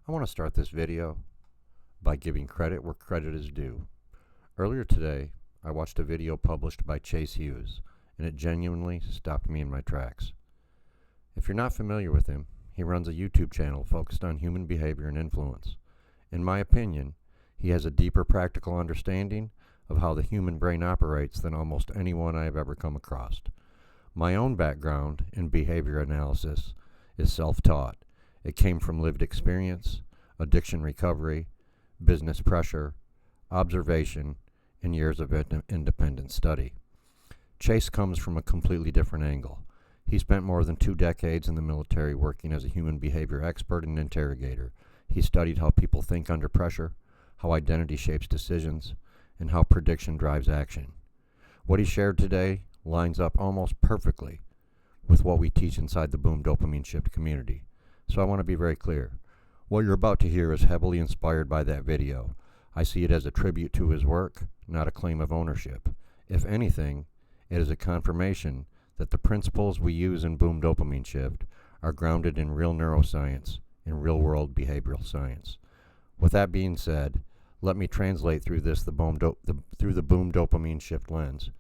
I want to start this video by giving credit where credit is due. Earlier today, I watched a video published by Chase Hughes, and it genuinely stopped me in my tracks. If you're not familiar with him, he runs a YouTube channel focused on human behavior and influence. In my opinion, he has a deeper practical understanding of how the human brain operates than almost anyone I have ever come across. My own background in behavior analysis is self-taught. It came from lived experience, addiction recovery, business pressure, observation, and years of independent study. Chase comes from a completely different angle. He spent more than 2 decades in the military working as a human behavior expert and interrogator. He studied how people think under pressure, how identity shapes decisions, and how prediction drives action. What he shared today lines up almost perfectly with what we teach inside the Boom Dopamine Shift community. So I want to be very clear. What you're about to hear is heavily inspired by that video. I see it as a tribute to his work, not a claim of ownership. If anything, it is a confirmation that the principles we use in Boom Dopamine Shift are grounded in real neuroscience and real-world behavioral science. With that being said, let me translate through this the Boom Dopamine Shift lens,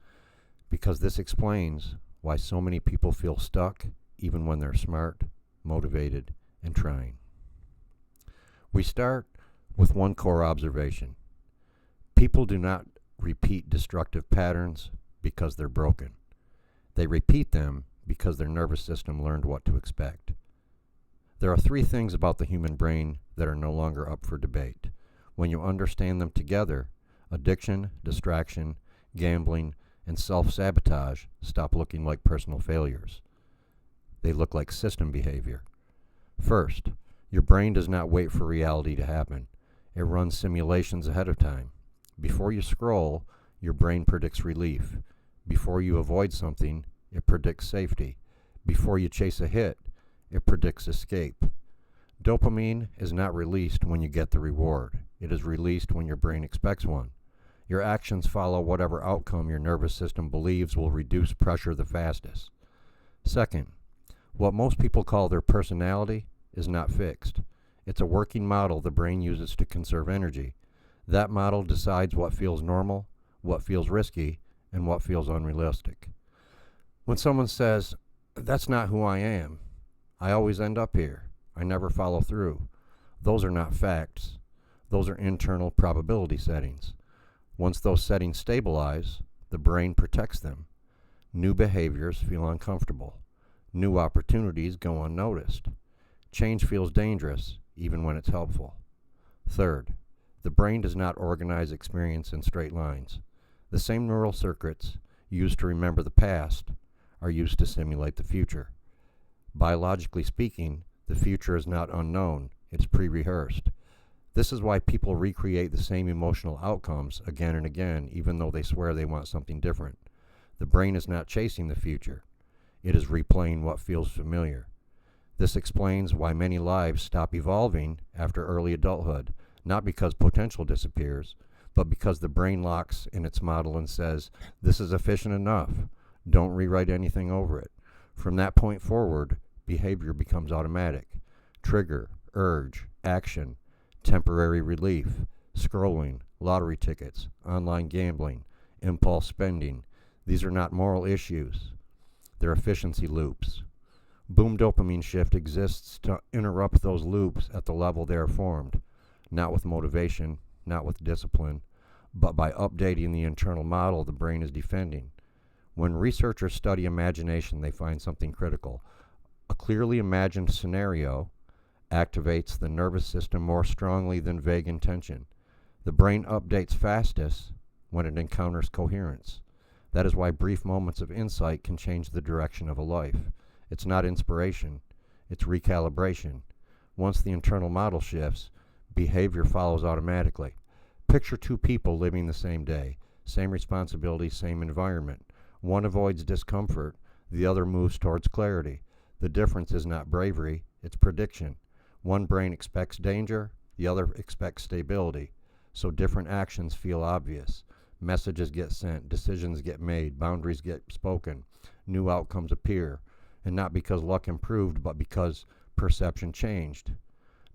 because this explains why so many people feel stuck even when they're smart, motivated, and trying. We start with one core observation. People do not repeat destructive patterns because they're broken. They repeat them because their nervous system learned what to expect. There are 3 things about the human brain that are no longer up for debate. When you understand them together, addiction, distraction, gambling, and self-sabotage stop looking like personal failures. They look like system behavior. First, your brain does not wait for reality to happen. It runs simulations ahead of time. Before you scroll, your brain predicts relief. Before you avoid something, it predicts safety. Before you chase a hit, it predicts escape. Dopamine is not released when you get the reward. It is released when your brain expects one. Your actions follow whatever outcome your nervous system believes will reduce pressure the fastest. Second, what most people call their personality is not fixed. It's a working model the brain uses to conserve energy. That model decides what feels normal, what feels risky, and what feels unrealistic. When someone says, "That's not who I am. I always end up here. I never follow through," those are not facts. Those are internal probability settings. Once those settings stabilize, the brain protects them. New behaviors feel uncomfortable. New opportunities go unnoticed. Change feels dangerous, even when it's helpful. Third, the brain does not organize experience in straight lines. The same neural circuits used to remember the past are used to simulate the future. Biologically speaking, the future is not unknown, it's pre-rehearsed. This is why people recreate the same emotional outcomes again and again, even though they swear they want something different. The brain is not chasing the future. It is replaying what feels familiar. This explains why many lives stop evolving after early adulthood, not because potential disappears, but because the brain locks in its model and says, "This is efficient enough. Don't rewrite anything over it." From that point forward, behavior becomes automatic. Trigger, urge, action, temporary relief, scrolling, lottery tickets, online gambling, impulse spending. These are not moral issues. They're efficiency loops. Boom Dopamine Shift exists to interrupt those loops at the level they are formed, not with motivation, not with discipline, but by updating the internal model the brain is defending. When researchers study imagination, they find something critical. A clearly imagined scenario activates the nervous system more strongly than vague intention. The brain updates fastest when it encounters coherence. That is why brief moments of insight can change the direction of a life. It's not inspiration, it's recalibration. Once the internal model shifts, behavior follows automatically. Picture 2 people living the same day, same responsibilities, same environment. One avoids discomfort, the other moves towards clarity. The difference is not bravery, it's prediction. One brain expects danger, the other expects stability. So different actions feel obvious. Messages get sent, decisions get made, boundaries get spoken, new outcomes appear, and not because luck improved, but because perception changed.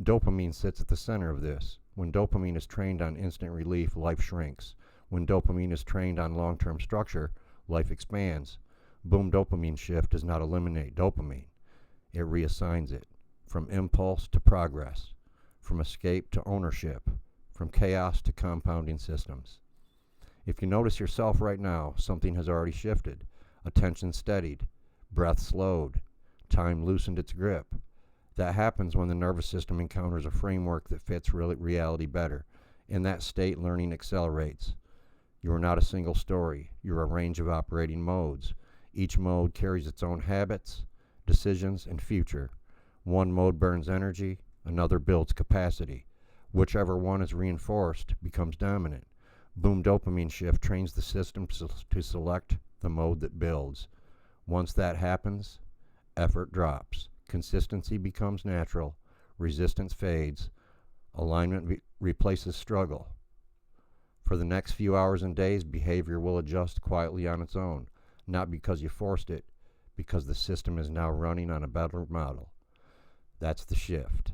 Dopamine sits at the center of this. When dopamine is trained on instant relief, life shrinks. When dopamine is trained on long-term structure, life expands. Boom Dopamine Shift does not eliminate dopamine. It reassigns it from impulse to progress, from escape to ownership, from chaos to compounding systems. If you notice yourself right now, something has already shifted. Attention steadied, breath slowed, time loosened its grip. That happens when the nervous system encounters a framework that fits reality better. In that state, learning accelerates. You are not a single story. You're a range of operating modes. Each mode carries its own habits, decisions, and future. One mode burns energy, another builds capacity. Whichever one is reinforced becomes dominant. Boom Dopamine Shift trains the system to select the mode that builds. Once that happens, effort drops. Consistency becomes natural. Resistance fades. Alignment replaces struggle. For the next few hours and days, behavior will adjust quietly on its own, not because you forced it, because the system is now running on a better model. That's the shift.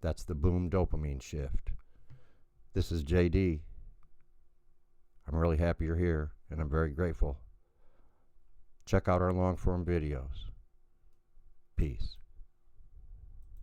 That's the Boom Dopamine Shift. This is JD. I'm really happy you're here, and I'm very grateful. Check out our long-form videos. Peace.